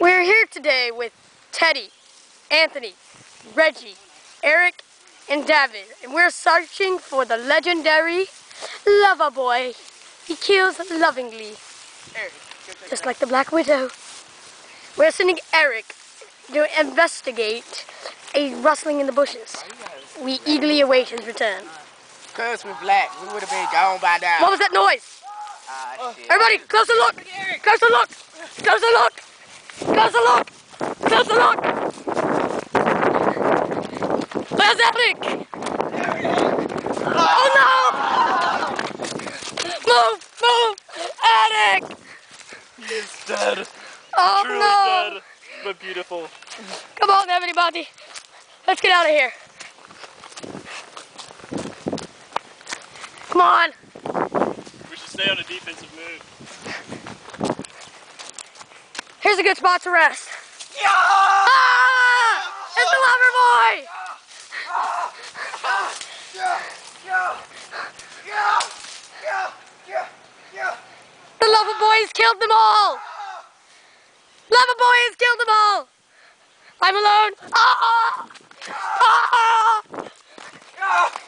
We're here today with Teddy, Anthony, Regi, Eric, and Davin, and we're searching for the legendary lover boy. He kills lovingly, just like the Black Widow. We're sending Eric to investigate a rustling in the bushes. We eagerly await his return. Cause we're black, we would have been gone by now. What was that noise? Everybody, closer look! Closer look! Closer look! Closer look! Closer look! Where's Eric? Oh no! Move! Move! Eric! He's dead. Oh Truly no! dead, but beautiful. Come on, everybody. Let's get out of here. Come on. We should stay on a defensive move. Here's a good spot to rest. Yeah! Ah! It's the lover boy! The lover boy has killed them all! Lover boy has killed them all! I'm alone. Ah! Ah!